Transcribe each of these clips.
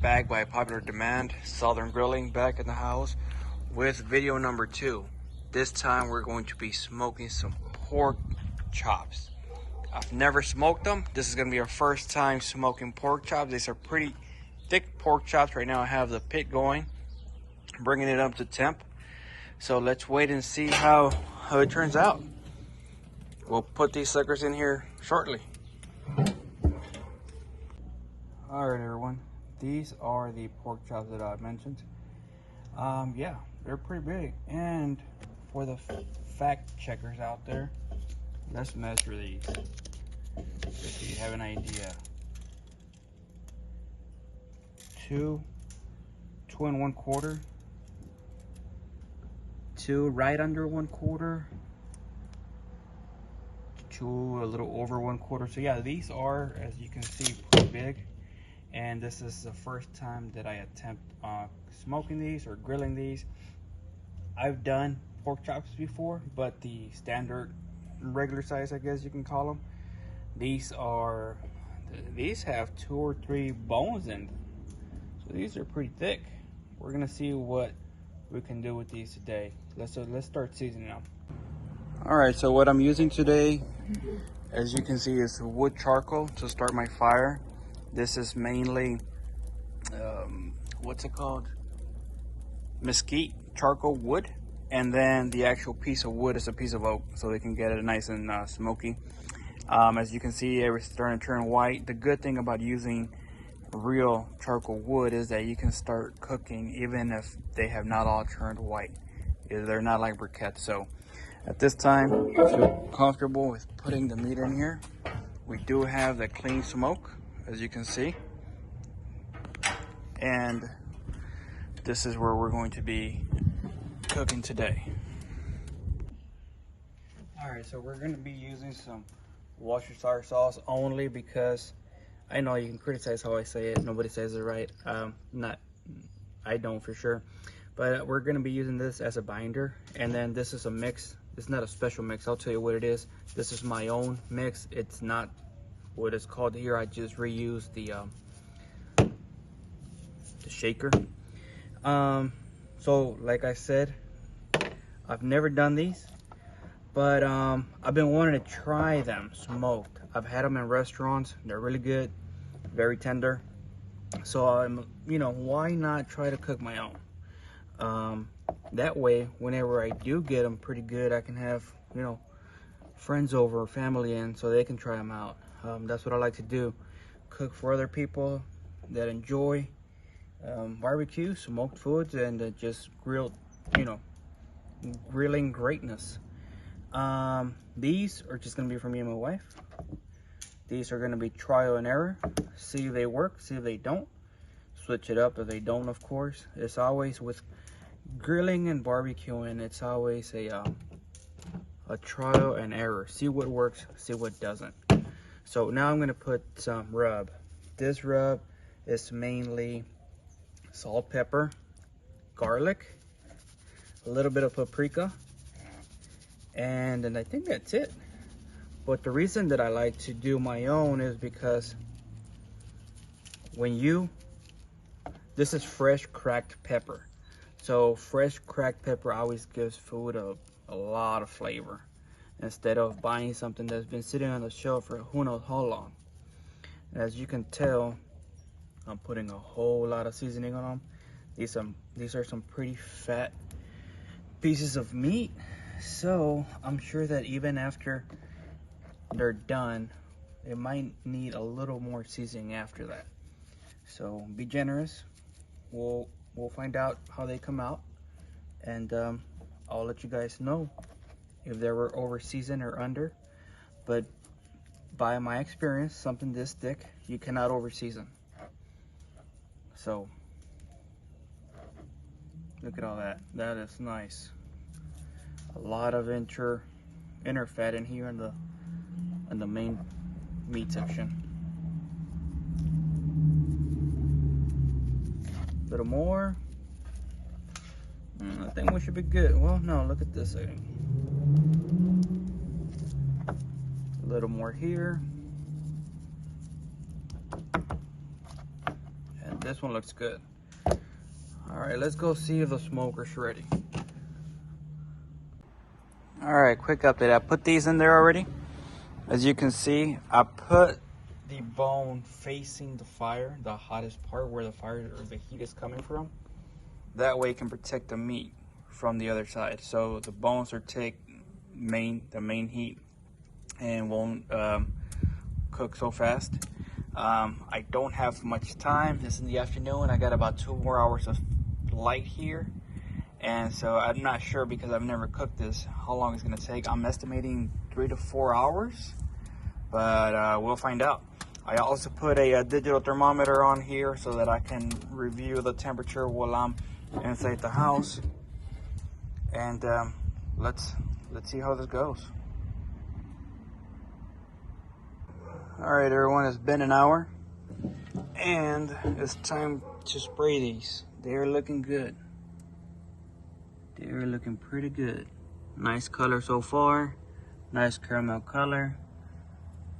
back by popular demand. Southern Grilling back in the house with video number 2. This time we're going to be smoking some pork chops. I've never smoked them. This is going to be our first time smoking pork chops. These are pretty thick pork chops. Right now I have the pit going, bringing it up to temp. So let's wait and see how it turns out. We'll put these suckers in here shortly. Alright everyone, these are the pork chops that I mentioned. Yeah, they're pretty big. And for the fact checkers out there, let's measure these if you have an idea. 2 1/4, 2 right under 1/4, 2 a little over 1/4. So yeah, these are, as you can see, pretty big. And this is the first time that I attempt smoking these or grilling these. I've done pork chops before, but the standard regular size, I guess you can call them. These have 2 or 3 bones in them, so these are pretty thick. We're gonna see what we can do with these today. Let's start seasoning them. All right, so what I'm using today, as you can see, is wood charcoal to start my fire. This is mainly, what's it called? Mesquite charcoal wood. And then the actual piece of wood is a piece of oak, so they can get it nice and smoky. As you can see, it's starting to turn white. The good thing about using real charcoal wood is that you can start cooking even if they have not all turned white. They're not like briquettes. So at this time, I feel comfortable with putting the meat in here. We do have the clean smoke, as you can see, and this is where we're going to be cooking today. All right, so we're going to be using some Worcestershire sauce only, because I know you can criticize how I say it. Nobody says it right. I don't for sure, but we're going to be using this as a binder. And then this is a mix. It's not a special mix. I'll tell you what it is. This is my own mix. It's not what it's called here. I just reused the shaker. So like I said, I've never done these, but I've been wanting to try them smoked. I've had them in restaurants. They're really good, very tender. So I'm, why not try to cook my own? That way, whenever I do get them pretty good, I can have, friends over, family in, so they can try them out. That's what I like to do. Cook for other people that enjoy barbecue, smoked foods, and just grilled, grilling greatness. These are just gonna be for me and my wife. These are gonna be trial and error. See if they work, see if they don't. Switch it up if they don't, of course. It's always with grilling and barbecuing, it's always a trial and error. See what works, see what doesn't. So now I'm gonna put some rub. This rub is mainly salt, pepper, garlic, a little bit of paprika, and then I think that's it. But the reason that I like to do my own is because this is fresh cracked pepper. So fresh cracked pepper always gives food a lot of flavor, instead of buying something that's been sitting on the shelf for who knows how long. As you can tell, I'm putting a whole lot of seasoning on them. These are some pretty fat pieces of meat, so I'm sure that even after they're done, it might need a little more seasoning after that. So be generous. We'll find out how they come out, and I'll let you guys know if they were over seasoned or under. But by my experience, something this thick, you cannot over season. So look at all that. That is nice. A lot of inner fat in here in the main meat section. A little more. I think we should be good. Well, no, look at this thing. A little more here. And This one looks good. All right, let's go see if the smoker's ready. All right, quick update. I put these in there already. As you can see, I put the bone facing the fire, the hottest part where the fire or the heat is coming from. That way it can protect the meat from the other side. So the bones are take the main heat and won't cook so fast. I don't have much time. This is in the afternoon. I got about 2 more hours of light here. And so I'm not sure, because I've never cooked this, how long it's gonna take. I'm estimating 3 to 4 hours, but we'll find out. I also put a digital thermometer on here so that I can review the temperature while I'm inside the house. And let's see how this goes. All right, everyone, it's been an hour and it's time to spray these. They're looking good. They're looking pretty good. Nice color so far. Nice caramel color.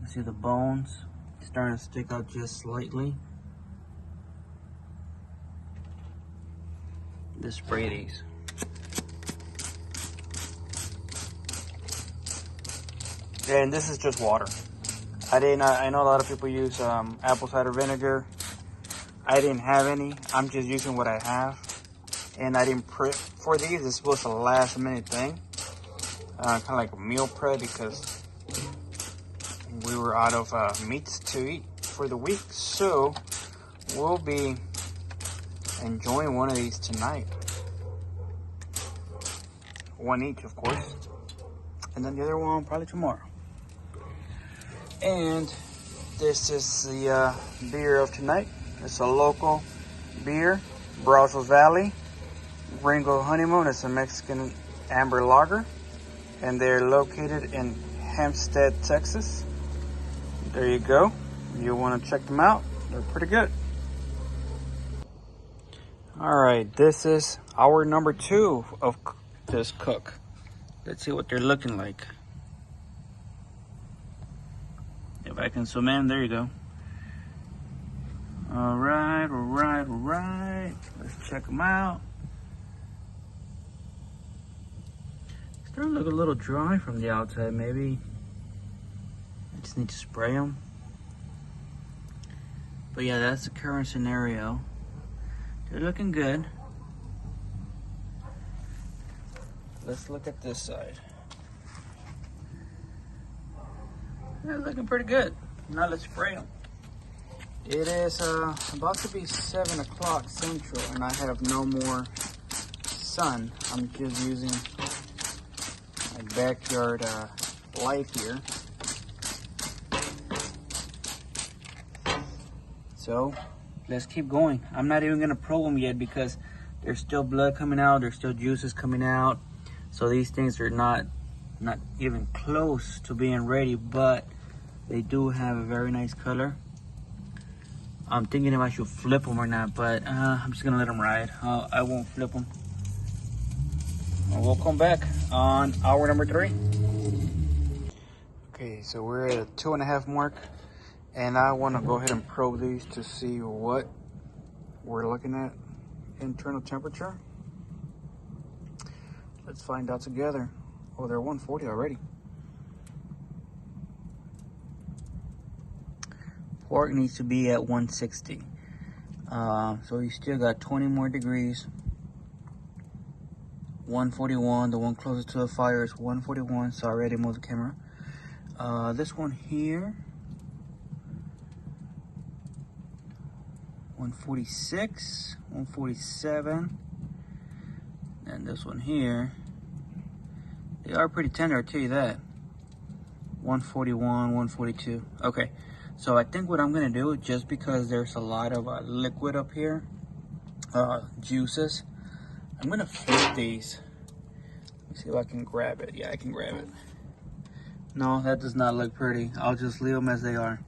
You see the bones starting to stick out just slightly. Let's spray these. And this is just water. I know a lot of people use apple cider vinegar. I didn't have any. I'm just using what I have. And I didn't prep for these. This was a last minute thing. Kind of like a meal prep, because we were out of meats to eat for the week. So we'll be enjoying one of these tonight. One each, of course. And then the other one probably tomorrow. And this is the beer of tonight. It's a local beer, Brazos Valley Ringo Honeymoon. It's a Mexican amber lager, and they're located in Hempstead, Texas. There you go. You want to check them out. They're pretty good. All right, this is hour number 2 of this cook. Let's see what they're looking like. If I can zoom in, there you go. All right. Let's check them out. Starting to look a little dry from the outside. Maybe I just need to spray them. But yeah, that's the current scenario. They're looking good. Let's look at this side. They're looking pretty good. Now let's spray them. It is about to be 7 o'clock Central, and I have no more sun. I'm just using my backyard light here. So let's keep going. I'm not even gonna probe them yet, because there's still blood coming out. There's still juices coming out. So these things are not even close to being ready, but they do have a very nice color. I'm thinking if I should flip them or not, but I'm just gonna let them ride. I won't flip them. And we'll come back on hour number 3. Okay, so we're at a 2.5 mark, and I want to go ahead and probe these to see what we're looking at. Internal temperature. Let's find out together. Oh, they're 140 already. Pork needs to be at 160. So you still got 20 more degrees. 141. The one closest to the fire is 141. So I already moved the camera. This one here, 146, 147. And this one here, they are pretty tender, I'll tell you that. 141, 142. Okay. So I think what I'm gonna do, just because there's a lot of liquid up here, juices, I'm gonna flip these. Let's see if I can grab it. Yeah, I can grab it. No, that does not look pretty. I'll just leave them as they are.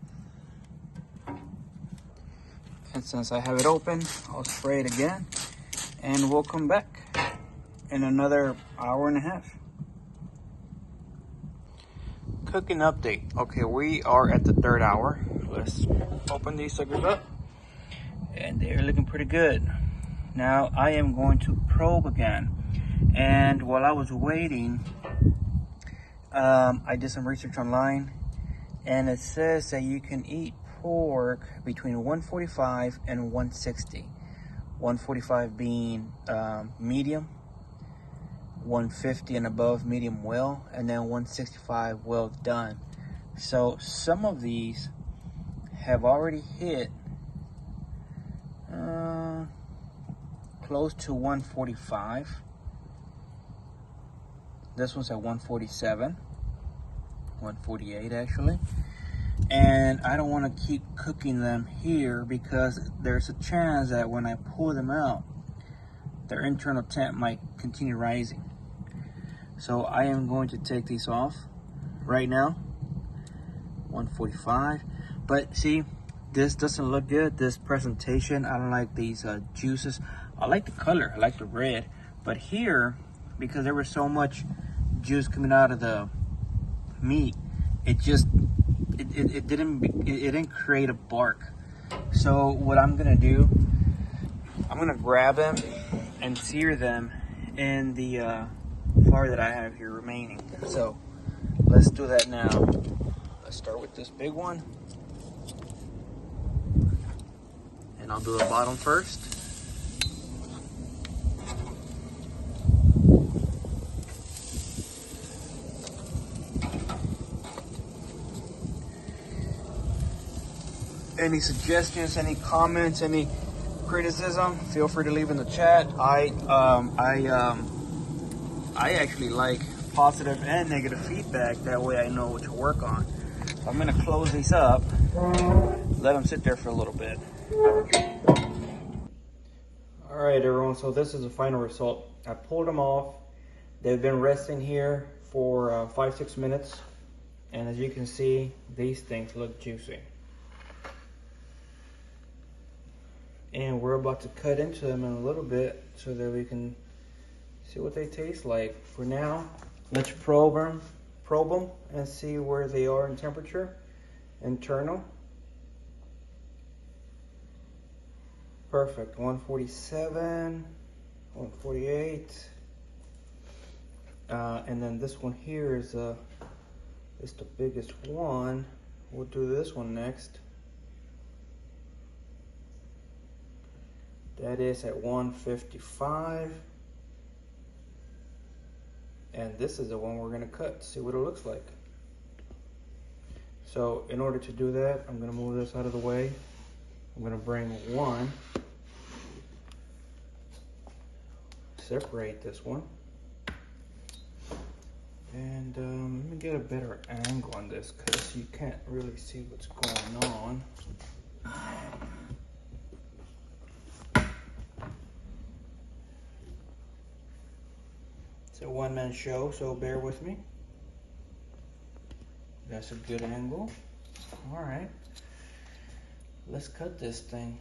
And since I have it open, I'll spray it again, and we'll come back in another hour and a half. Cooking update. Okay, we are at the 3rd hour. Let's open these suckers up. And they're looking pretty good. Now I am going to probe again. And while I was waiting, I did some research online, and it says that you can eat pork between 145 and 160. 145 being medium, 150 and above medium well, and then 165 well done. So some of these have already hit close to 145. This one's at 147, 148 actually. And I don't want to keep cooking them here because there's a chance that when I pull them out, their internal temp might continue rising. So I am going to take these off right now. 145. But see, this doesn't look good, this presentation. I don't like these juices. I like the color, I like the red. But here, because there was so much juice coming out of the meat, it didn't create a bark. So what I'm gonna do, I'm gonna grab them and sear them in the flour that I have here remaining. So let's do that now. Let's start with this big one, and I'll do the bottom first. Any suggestions, any comments, any criticism, feel free to leave in the chat. I actually like positive and negative feedback. That way I know what to work on. So I'm gonna close these up, let them sit there for a little bit. All right, everyone, so this is the final result. I pulled them off. They've been resting here for 5-6 minutes. And as you can see, these things look juicy. And we're about to cut into them in a little bit so that we can see what they taste like. For now, let's probe them and see where they are in temperature, internal. Perfect, 147, 148. And then this one here is the biggest one. We'll do this one next. That is at 155. And this is the one we're gonna cut, see what it looks like. So in order to do that, I'm gonna move this out of the way. I'm gonna bring one, separate this one. And let me get a better angle on this because you can't really see what's going on. It's a one-man show, so bear with me. That's a good angle. All right, let's cut this thing.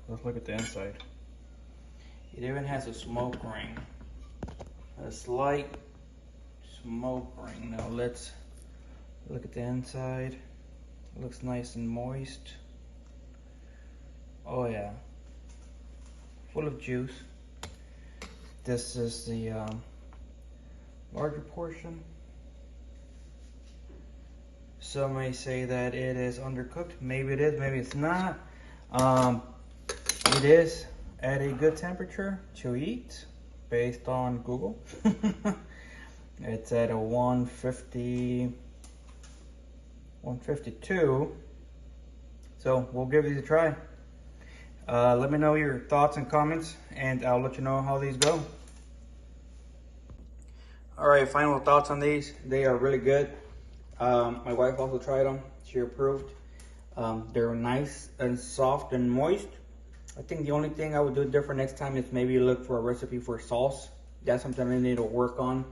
Let's look at the inside. It even has a smoke ring, a slight smoke ring. Now let's look at the inside. It looks nice and moist. Oh yeah, full of juice. This is the larger portion. Some may say that it is undercooked. Maybe it is, maybe it's not. It is at a good temperature to eat based on Google. It's at a 150, 152. So we'll give these a try. Let me know your thoughts and comments, and I'll let you know how these go. All right, final thoughts on these. They are really good. My wife also tried them. She approved. They're nice and soft and moist. I think the only thing I would do different next time is maybe look for a recipe for sauce. That's something I need to work on.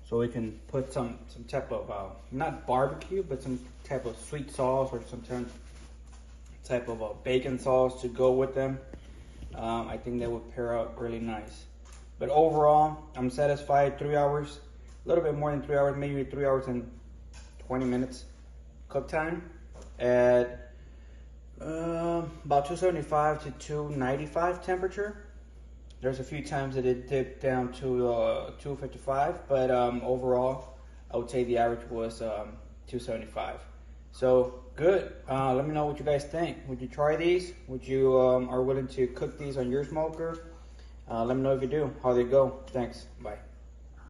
So we can put some type of, not barbecue, but some type of sweet sauce or some type of bacon sauce to go with them. I think that would pair out really nice. But overall, I'm satisfied. 3 hours, a little bit more than 3 hours, maybe 3 hours and 20 minutes cook time at about 275 to 295 temperature. There's a few times that it dipped down to 255, but overall, I would say the average was 275. So good. Let me know what you guys think. Would you try these? Would you are willing to cook these on your smoker? Let me know if you do, how they go. Thanks. Bye.